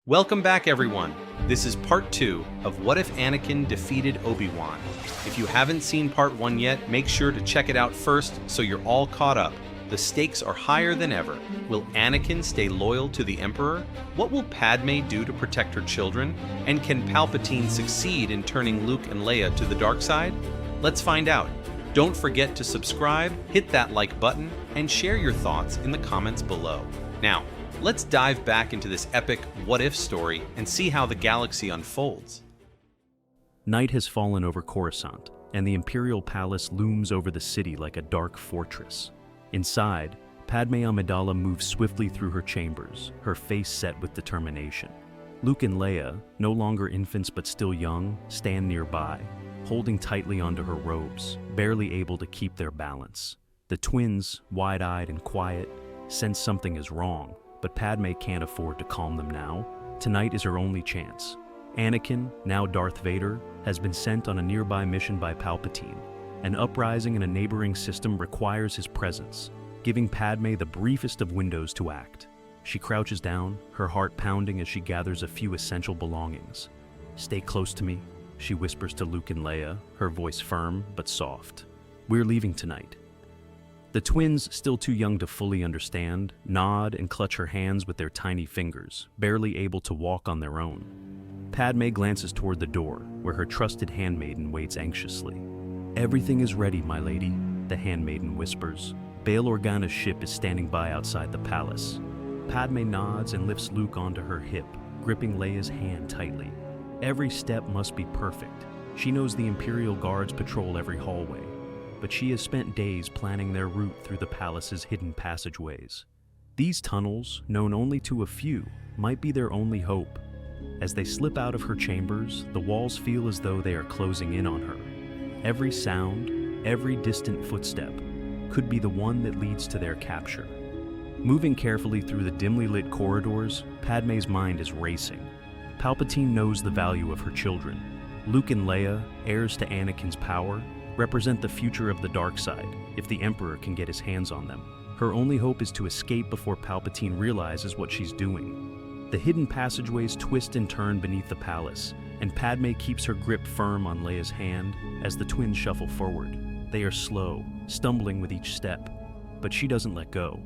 Welcome back, everyone. This is part 2 of What If Anakin Defeated Obi-Wan. If you haven't seen part 1 yet, make sure to check it out first so you're all caught up. The stakes are higher than ever. Will Anakin stay loyal to the Emperor? What will Padme do to protect her children? And can Palpatine succeed in turning Luke and Leia to the dark side? Let's find out. Don't forget to subscribe, hit that like button, and share your thoughts in the comments below. Now, let's dive back into this epic what-if story and see how the galaxy unfolds. Night has fallen over Coruscant, and the Imperial Palace looms over the city like a dark fortress. Inside, Padmé Amidala moves swiftly through her chambers, her face set with determination. Luke and Leia, no longer infants but still young, stand nearby, holding tightly onto her robes, barely able to keep their balance. The twins, wide-eyed and quiet, sense something is wrong, but Padme can't afford to calm them now. Tonight is her only chance. Anakin, now Darth Vader, has been sent on a nearby mission by Palpatine. An uprising in a neighboring system requires his presence, giving Padme the briefest of windows to act. She crouches down, her heart pounding as she gathers a few essential belongings. "Stay close to me," she whispers to Luke and Leia, her voice firm but soft. "We're leaving tonight." The twins, still too young to fully understand, nod and clutch her hands with their tiny fingers, barely able to walk on their own. Padme glances toward the door, where her trusted handmaiden waits anxiously. "Everything is ready, my lady," the handmaiden whispers. Bail Organa's ship is standing by outside the palace. Padme nods and lifts Luke onto her hip, gripping Leia's hand tightly. Every step must be perfect. She knows the Imperial Guards patrol every hallway, but she has spent days planning their route through the palace's hidden passageways. These tunnels, known only to a few, might be their only hope. As they slip out of her chambers, the walls feel as though they are closing in on her. Every sound, every distant footstep, could be the one that leads to their capture. Moving carefully through the dimly lit corridors, Padme's mind is racing. Palpatine knows the value of her children. Luke and Leia, heirs to Anakin's power, represent the future of the dark side if the Emperor can get his hands on them. Her only hope is to escape before Palpatine realizes what she's doing. The hidden passageways twist and turn beneath the palace, and Padme keeps her grip firm on Leia's hand as the twins shuffle forward. They are slow, stumbling with each step, but she doesn't let go.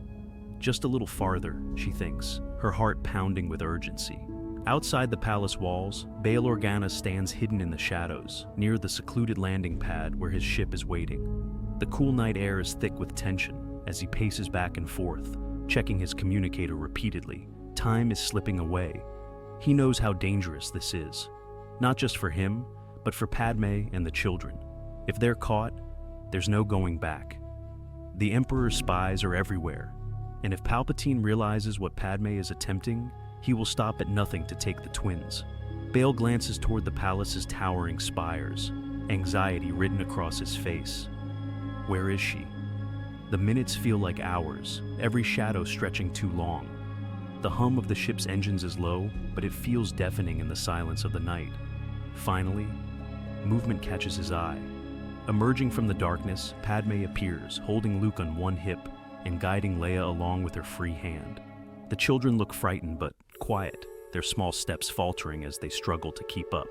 Just a little farther, she thinks, her heart pounding with urgency. Outside the palace walls, Bail Organa stands hidden in the shadows, near the secluded landing pad where his ship is waiting. The cool night air is thick with tension as he paces back and forth, checking his communicator repeatedly. Time is slipping away. He knows how dangerous this is, not just for him, but for Padme and the children. If they're caught, there's no going back. The Emperor's spies are everywhere, and if Palpatine realizes what Padme is attempting, he will stop at nothing to take the twins. Bail glances toward the palace's towering spires, anxiety written across his face. Where is she? The minutes feel like hours, every shadow stretching too long. The hum of the ship's engines is low, but it feels deafening in the silence of the night. Finally, movement catches his eye. Emerging from the darkness, Padme appears, holding Luke on one hip and guiding Leia along with her free hand. The children look frightened but quiet, their small steps faltering as they struggle to keep up.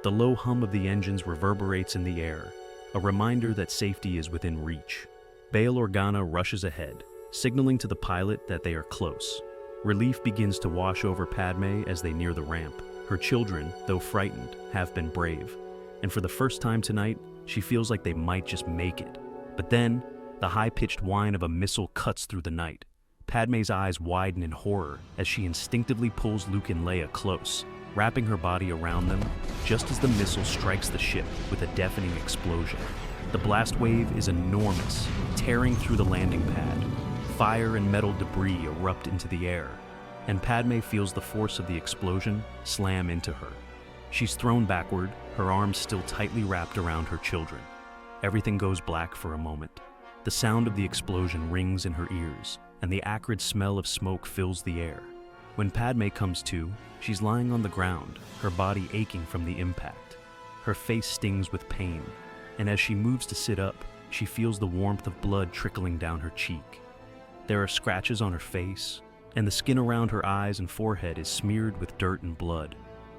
The low hum of the engines reverberates in the air, a reminder that safety is within reach. Bail Organa rushes ahead, signaling to the pilot that they are close. Relief begins to wash over Padme as they near the ramp. Her children, though frightened, have been brave, and for the first time tonight, she feels like they might just make it. But then, the high-pitched whine of a missile cuts through the night. Padme's eyes widen in horror as she instinctively pulls Luke and Leia close, wrapping her body around them just as the missile strikes the ship with a deafening explosion. The blast wave is enormous, tearing through the landing pad. Fire and metal debris erupt into the air, and Padme feels the force of the explosion slam into her. She's thrown backward, her arms still tightly wrapped around her children. Everything goes black for a moment. The sound of the explosion rings in her ears, and the acrid smell of smoke fills the air. When Padme comes to, she's lying on the ground, her body aching from the impact. Her face stings with pain, and as she moves to sit up, she feels the warmth of blood trickling down her cheek. There are scratches on her face, and the skin around her eyes and forehead is smeared with dirt and blood.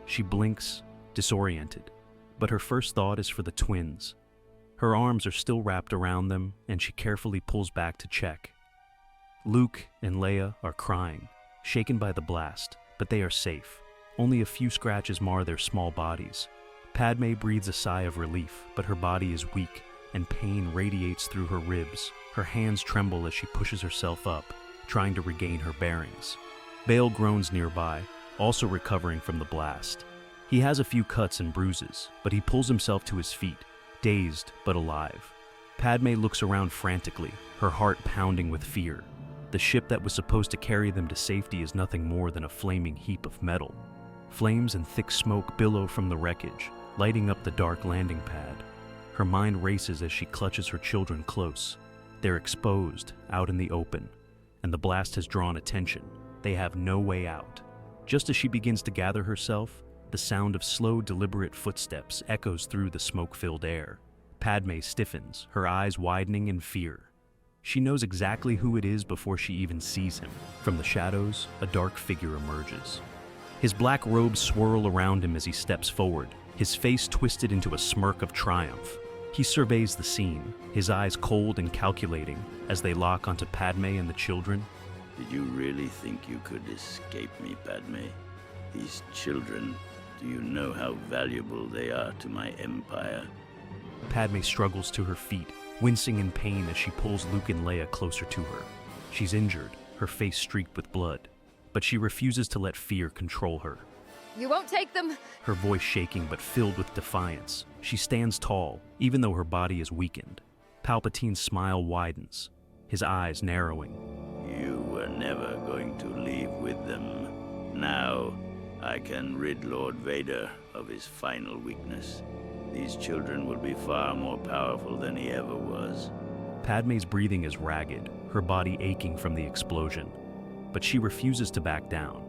She blinks, disoriented, but her first thought is for the twins. Her arms are still wrapped around them, and she carefully pulls back to check. Luke and Leia are crying, shaken by the blast, but they are safe. Only a few scratches mar their small bodies. Padme breathes a sigh of relief, but her body is weak, and pain radiates through her ribs. Her hands tremble as she pushes herself up, trying to regain her bearings. Bail groans nearby, also recovering from the blast. He has a few cuts and bruises, but he pulls himself to his feet, dazed but alive. Padme looks around frantically, her heart pounding with fear. The ship that was supposed to carry them to safety is nothing more than a flaming heap of metal. Flames and thick smoke billow from the wreckage, lighting up the dark landing pad. Her mind races as she clutches her children close. They're exposed, out in the open, and the blast has drawn attention. They have no way out. Just as she begins to gather herself, the sound of slow, deliberate footsteps echoes through the smoke-filled air. Padme stiffens, her eyes widening in fear. She knows exactly who it is before she even sees him. From the shadows, a dark figure emerges. His black robes swirl around him as he steps forward, his face twisted into a smirk of triumph. He surveys the scene, his eyes cold and calculating as they lock onto Padme and the children. Did you really think you could escape me, Padme? These children, do you know how valuable they are to my empire? Padme struggles to her feet, wincing in pain as she pulls Luke and Leia closer to her. She's injured, her face streaked with blood, but she refuses to let fear control her. You won't take them? Her voice shaking but filled with defiance. She stands tall, even though her body is weakened. Palpatine's smile widens, his eyes narrowing. You were never going to leave with them. Now, I can rid Lord Vader of his final weakness. These children will be far more powerful than he ever was. Padme's breathing is ragged, her body aching from the explosion. But she refuses to back down.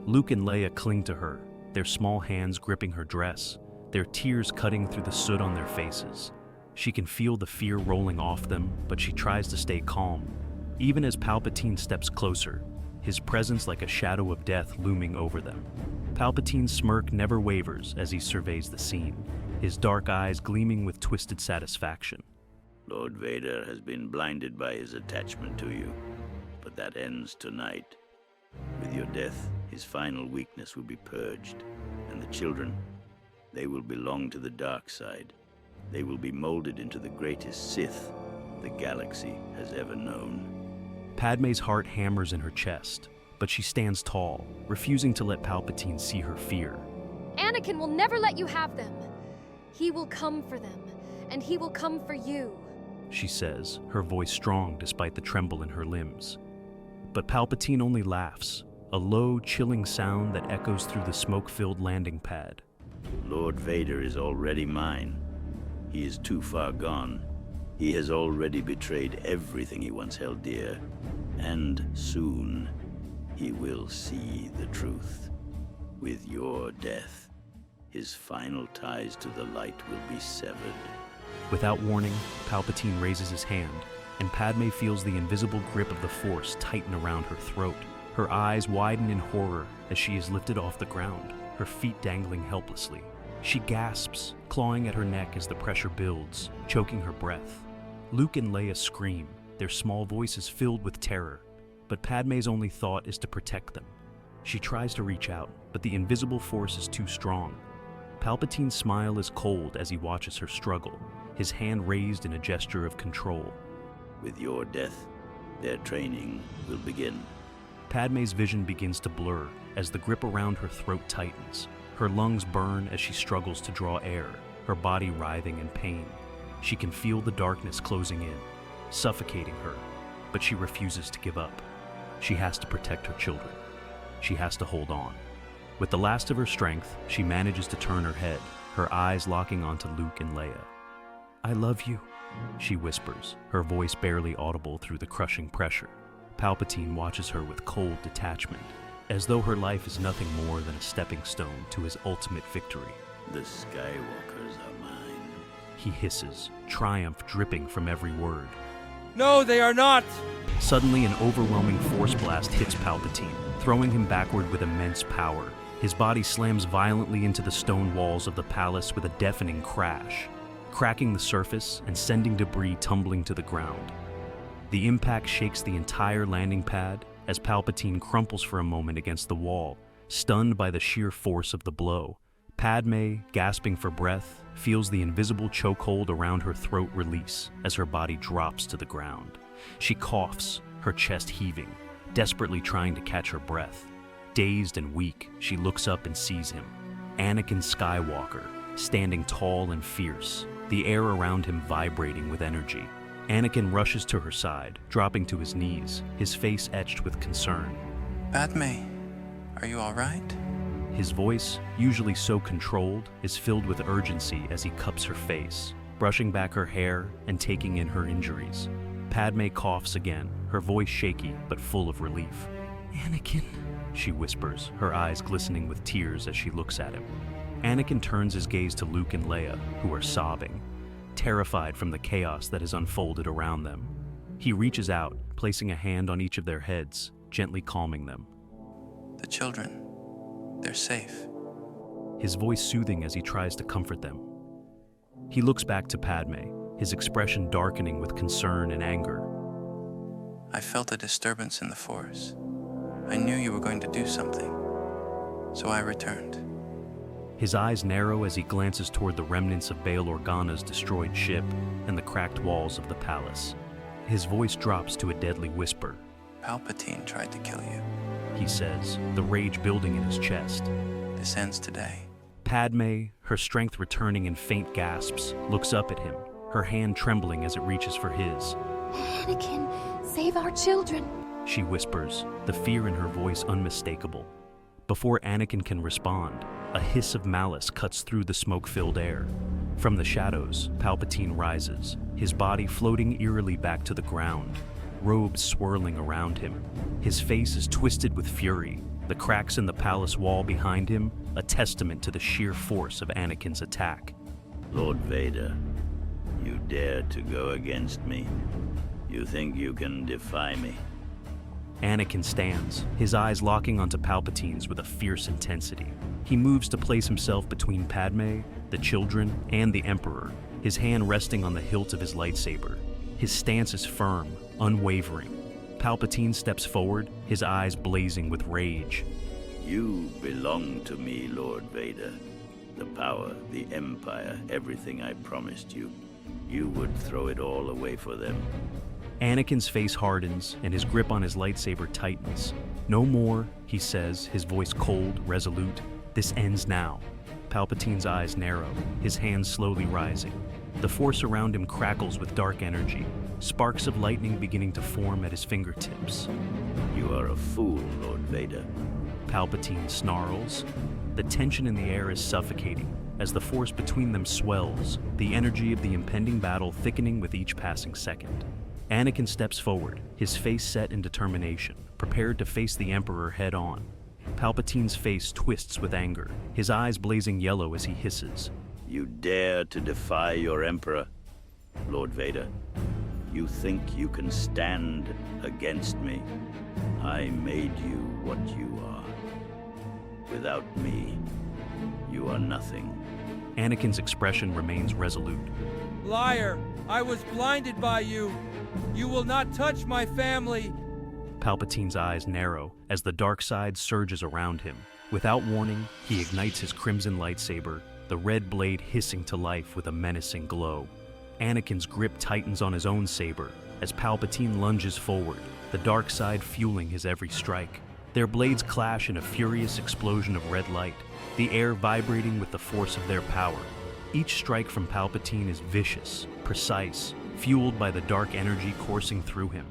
Luke and Leia cling to her, their small hands gripping her dress, their tears cutting through the soot on their faces. She can feel the fear rolling off them, but she tries to stay calm. Even as Palpatine steps closer, his presence like a shadow of death looming over them. Palpatine's smirk never wavers as he surveys the scene, his dark eyes gleaming with twisted satisfaction. Lord Vader has been blinded by his attachment to you, but that ends tonight. With your death, his final weakness will be purged, and the children, they will belong to the dark side. They will be molded into the greatest Sith the galaxy has ever known. Padme's heart hammers in her chest, but she stands tall, refusing to let Palpatine see her fear. Anakin will never let you have them. He will come for them, and he will come for you, she says, her voice strong despite the tremble in her limbs. But Palpatine only laughs, a low, chilling sound that echoes through the smoke-filled landing pad. Lord Vader is already mine. He is too far gone. He has already betrayed everything he once held dear. And soon, he will see the truth. With your death, his final ties to the light will be severed. Without warning, Palpatine raises his hand, and Padme feels the invisible grip of the Force tighten around her throat. Her eyes widen in horror as she is lifted off the ground, her feet dangling helplessly. She gasps, clawing at her neck as the pressure builds, choking her breath. Luke and Leia scream, their small voices filled with terror, but Padme's only thought is to protect them. She tries to reach out, but the invisible force is too strong. Palpatine's smile is cold as he watches her struggle, his hand raised in a gesture of control. With your death, their training will begin. Padme's vision begins to blur as the grip around her throat tightens. Her lungs burn as she struggles to draw air, her body writhing in pain. She can feel the darkness closing in, suffocating her, but she refuses to give up. She has to protect her children. She has to hold on. With the last of her strength, she manages to turn her head, her eyes locking onto Luke and Leia. "I love you," she whispers, her voice barely audible through the crushing pressure. Palpatine watches her with cold detachment, as though her life is nothing more than a stepping stone to his ultimate victory. The Skywalkers are mine. He hisses, triumph dripping from every word. No, they are not! Suddenly, an overwhelming force blast hits Palpatine, throwing him backward with immense power. His body slams violently into the stone walls of the palace with a deafening crash, cracking the surface and sending debris tumbling to the ground. The impact shakes the entire landing pad as Palpatine crumples for a moment against the wall, stunned by the sheer force of the blow. Padme, gasping for breath, feels the invisible chokehold around her throat release as her body drops to the ground. She coughs, her chest heaving, desperately trying to catch her breath. Dazed and weak, she looks up and sees him, Anakin Skywalker, standing tall and fierce, the air around him vibrating with energy. Anakin rushes to her side, dropping to his knees, his face etched with concern. Padme, are you all right? His voice, usually so controlled, is filled with urgency as he cups her face, brushing back her hair and taking in her injuries. Padme coughs again, her voice shaky but full of relief. Anakin, she whispers, her eyes glistening with tears as she looks at him. Anakin turns his gaze to Luke and Leia, who are sobbing, terrified from the chaos that has unfolded around them. He reaches out, placing a hand on each of their heads, gently calming them. The children, they're safe. His voice soothing as he tries to comfort them. He looks back to Padme, his expression darkening with concern and anger. I felt a disturbance in the Force. I knew you were going to do something, so I returned. His eyes narrow as he glances toward the remnants of Bail Organa's destroyed ship and the cracked walls of the palace. His voice drops to a deadly whisper. Palpatine tried to kill you. He says, the rage building in his chest. This ends today. Padme, her strength returning in faint gasps, looks up at him, her hand trembling as it reaches for his. Anakin, save our children. She whispers, the fear in her voice unmistakable. Before Anakin can respond, a hiss of malice cuts through the smoke-filled air. From the shadows, Palpatine rises, his body floating eerily back to the ground, robes swirling around him. His face is twisted with fury, the cracks in the palace wall behind him a testament to the sheer force of Anakin's attack. Lord Vader, you dare to go against me? You think you can defy me? Anakin stands, his eyes locking onto Palpatine's with a fierce intensity. He moves to place himself between Padme, the children, and the Emperor, his hand resting on the hilt of his lightsaber. His stance is firm, unwavering. Palpatine steps forward, his eyes blazing with rage. You belong to me, Lord Vader. The power, the Empire, everything I promised you. You would throw it all away for them. Anakin's face hardens and his grip on his lightsaber tightens. No more, he says, his voice cold, resolute. This ends now. Palpatine's eyes narrow, his hands slowly rising. The force around him crackles with dark energy, sparks of lightning beginning to form at his fingertips. You are a fool, Lord Vader. Palpatine snarls. The tension in the air is suffocating as the force between them swells, the energy of the impending battle thickening with each passing second. Anakin steps forward, his face set in determination, prepared to face the Emperor head-on. Palpatine's face twists with anger, his eyes blazing yellow as he hisses. You dare to defy your Emperor, Lord Vader? You think you can stand against me? I made you what you are. Without me, you are nothing. Anakin's expression remains resolute. Liar! I was blinded by you! You will not touch my family! Palpatine's eyes narrow as the dark side surges around him. Without warning, he ignites his crimson lightsaber, the red blade hissing to life with a menacing glow. Anakin's grip tightens on his own saber as Palpatine lunges forward, the dark side fueling his every strike. Their blades clash in a furious explosion of red light, the air vibrating with the force of their power. Each strike from Palpatine is vicious, precise, fueled by the dark energy coursing through him.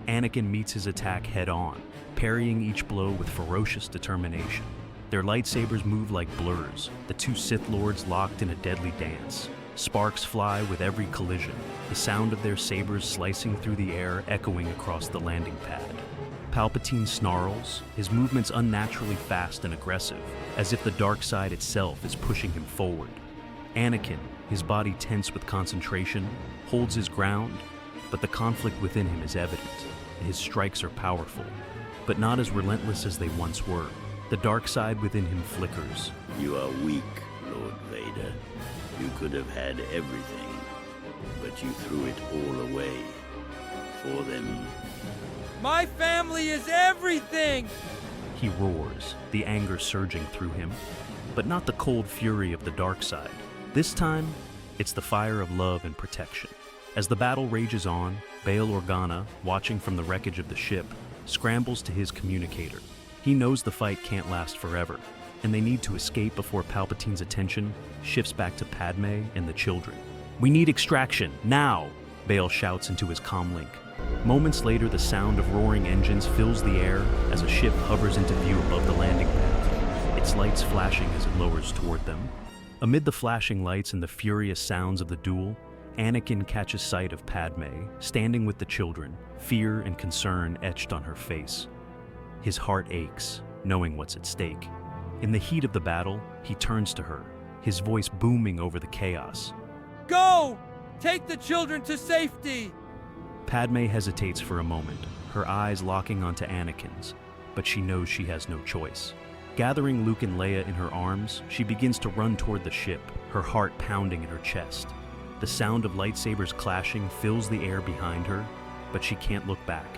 Anakin meets his attack head-on, parrying each blow with ferocious determination. Their lightsabers move like blurs, the two Sith Lords locked in a deadly dance. Sparks fly with every collision, the sound of their sabers slicing through the air echoing across the landing pad. Palpatine snarls, his movements unnaturally fast and aggressive, as if the dark side itself is pushing him forward. Anakin, his body tense with concentration, holds his ground, but the conflict within him is evident. His strikes are powerful, but not as relentless as they once were. The dark side within him flickers. You are weak, Lord Vader. You could have had everything, but you threw it all away. For them. My family is everything! He roars, the anger surging through him, but not the cold fury of the dark side. This time, it's the fire of love and protection. As the battle rages on, Bail Organa, watching from the wreckage of the ship, scrambles to his communicator. He knows the fight can't last forever, and they need to escape before Palpatine's attention shifts back to Padme and the children. "We need extraction, now!" Bail shouts into his comlink. Moments later, the sound of roaring engines fills the air as a ship hovers into view above the landing pad, its lights flashing as it lowers toward them. Amid the flashing lights and the furious sounds of the duel, Anakin catches sight of Padme, standing with the children, fear and concern etched on her face. His heart aches, knowing what's at stake. In the heat of the battle, he turns to her, his voice booming over the chaos. Go! Take the children to safety! Padme hesitates for a moment, her eyes locking onto Anakin's, but she knows she has no choice. Gathering Luke and Leia in her arms, she begins to run toward the ship, her heart pounding in her chest. The sound of lightsabers clashing fills the air behind her, but she can't look back.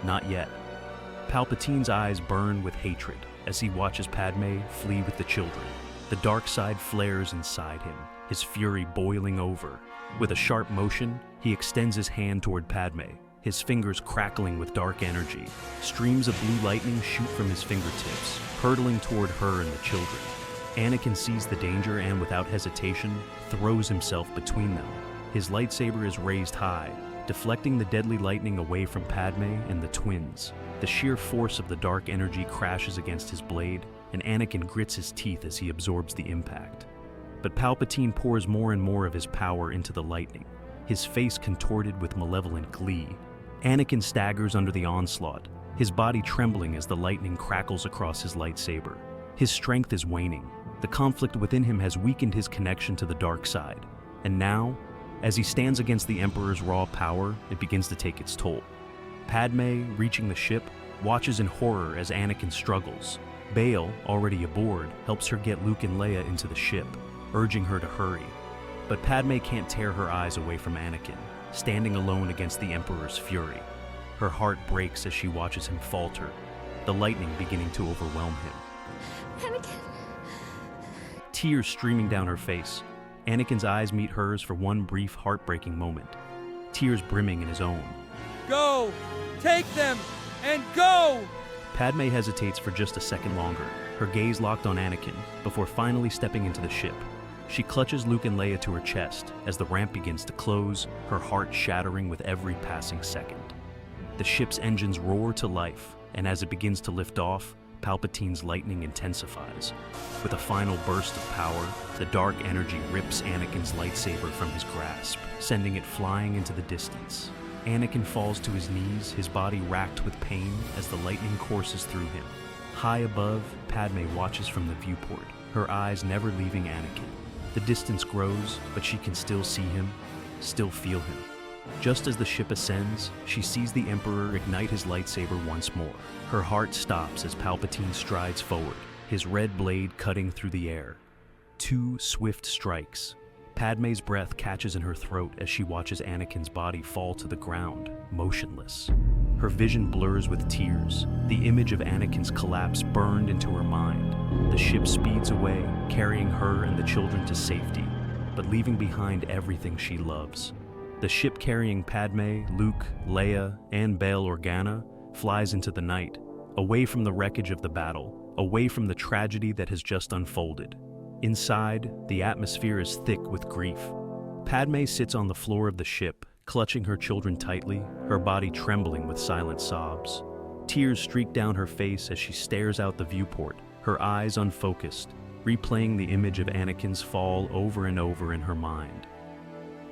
Not yet. Palpatine's eyes burn with hatred as he watches Padme flee with the children. The dark side flares inside him, his fury boiling over. With a sharp motion, he extends his hand toward Padme, his fingers crackling with dark energy. Streams of blue lightning shoot from his fingertips, hurtling toward her and the children. Anakin sees the danger and, without hesitation, throws himself between them. His lightsaber is raised high, deflecting the deadly lightning away from Padme and the twins. The sheer force of the dark energy crashes against his blade, and Anakin grits his teeth as he absorbs the impact. But Palpatine pours more and more of his power into the lightning, his face contorted with malevolent glee. Anakin staggers under the onslaught, his body trembling as the lightning crackles across his lightsaber. His strength is waning. The conflict within him has weakened his connection to the dark side. And now, as he stands against the Emperor's raw power, it begins to take its toll. Padme, reaching the ship, watches in horror as Anakin struggles. Bail, already aboard, helps her get Luke and Leia into the ship, urging her to hurry. But Padme can't tear her eyes away from Anakin, standing alone against the Emperor's fury. Her heart breaks as she watches him falter, the lightning beginning to overwhelm him. Anakin! Tears streaming down her face, Anakin's eyes meet hers for one brief, heartbreaking moment, tears brimming in his own. Go! Take them! And go! Padme hesitates for just a second longer, her gaze locked on Anakin, before finally stepping into the ship. She clutches Luke and Leia to her chest as the ramp begins to close, her heart shattering with every passing second. The ship's engines roar to life, and as it begins to lift off, Palpatine's lightning intensifies. With a final burst of power, the dark energy rips Anakin's lightsaber from his grasp, sending it flying into the distance. Anakin falls to his knees, his body racked with pain as the lightning courses through him. High above, Padme watches from the viewport, her eyes never leaving Anakin. The distance grows, but she can still see him, still feel him. Just as the ship ascends, she sees the Emperor ignite his lightsaber once more. Her heart stops as Palpatine strides forward, his red blade cutting through the air. 2 swift strikes. Padme's breath catches in her throat as she watches Anakin's body fall to the ground, motionless. Her vision blurs with tears, the image of Anakin's collapse burned into her mind. The ship speeds away, carrying her and the children to safety, but leaving behind everything she loves. The ship carrying Padme, Luke, Leia, and Bail Organa flies into the night, away from the wreckage of the battle, away from the tragedy that has just unfolded. Inside, the atmosphere is thick with grief. Padme sits on the floor of the ship, clutching her children tightly, her body trembling with silent sobs. Tears streak down her face as she stares out the viewport, her eyes unfocused, replaying the image of Anakin's fall over and over in her mind.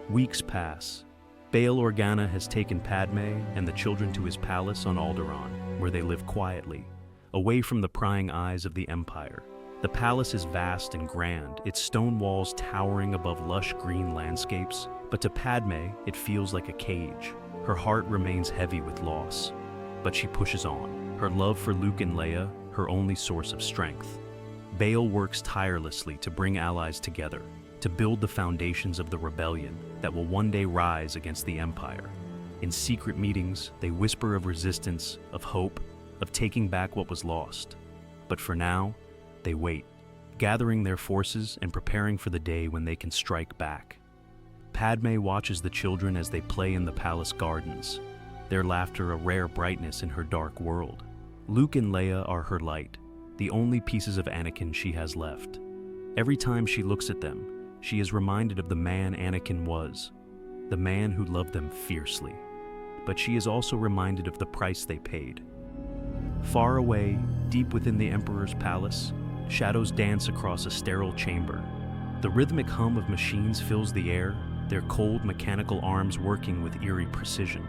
Weeks pass. Bail Organa has taken Padme and the children to his palace on Alderaan, where they live quietly, away from the prying eyes of the Empire. The palace is vast and grand, its stone walls towering above lush green landscapes, but to Padme, it feels like a cage. Her heart remains heavy with loss, but she pushes on, her love for Luke and Leia her only source of strength. Bail works tirelessly to bring allies together, to build the foundations of the rebellion that will one day rise against the Empire. In secret meetings, they whisper of resistance, of hope, of taking back what was lost. But for now, they wait, gathering their forces and preparing for the day when they can strike back. Padme watches the children as they play in the palace gardens, their laughter a rare brightness in her dark world. Luke and Leia are her light, the only pieces of Anakin she has left. Every time she looks at them, she is reminded of the man Anakin was, the man who loved them fiercely. But she is also reminded of the price they paid. Far away, deep within the Emperor's palace, shadows dance across a sterile chamber. The rhythmic hum of machines fills the air, their cold mechanical arms working with eerie precision.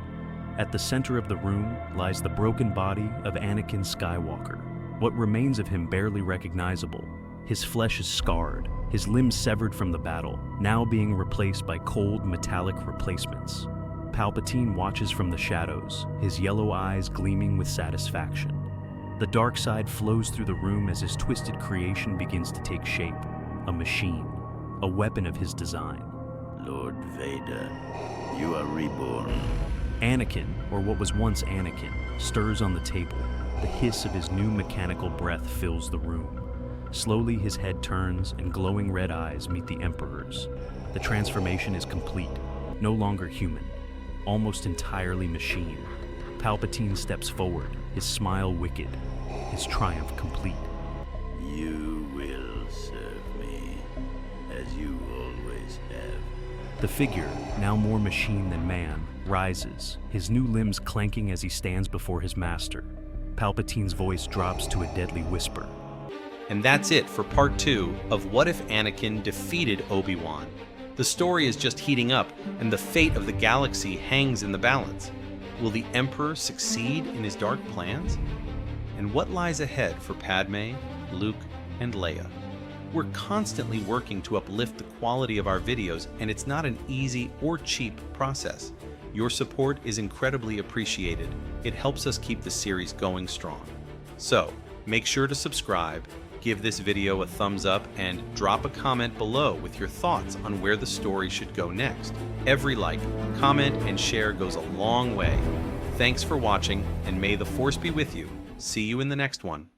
At the center of the room lies the broken body of Anakin Skywalker, what remains of him barely recognizable. His flesh is scarred, his limbs severed from the battle, now being replaced by cold, metallic replacements. Palpatine watches from the shadows, his yellow eyes gleaming with satisfaction. The dark side flows through the room as his twisted creation begins to take shape, a machine, a weapon of his design. Lord Vader, you are reborn. Anakin, or what was once Anakin, stirs on the table. The hiss of his new mechanical breath fills the room. Slowly his head turns and glowing red eyes meet the Emperor's. The transformation is complete, no longer human, almost entirely machine. Palpatine steps forward, his smile wicked, his triumph complete. You will serve me, as you always have. The figure, now more machine than man, rises, his new limbs clanking as he stands before his master. Palpatine's voice drops to a deadly whisper. And that's it for part 2 of What If Anakin Defeated Obi-Wan. The story is just heating up, and the fate of the galaxy hangs in the balance. Will the Emperor succeed in his dark plans? And what lies ahead for Padme, Luke, and Leia? We're constantly working to uplift the quality of our videos, and it's not an easy or cheap process. Your support is incredibly appreciated. It helps us keep the series going strong. So, make sure to subscribe, give this video a thumbs up, and drop a comment below with your thoughts on where the story should go next. Every like, comment, and share goes a long way. Thanks for watching, and may the Force be with you. See you in the next one.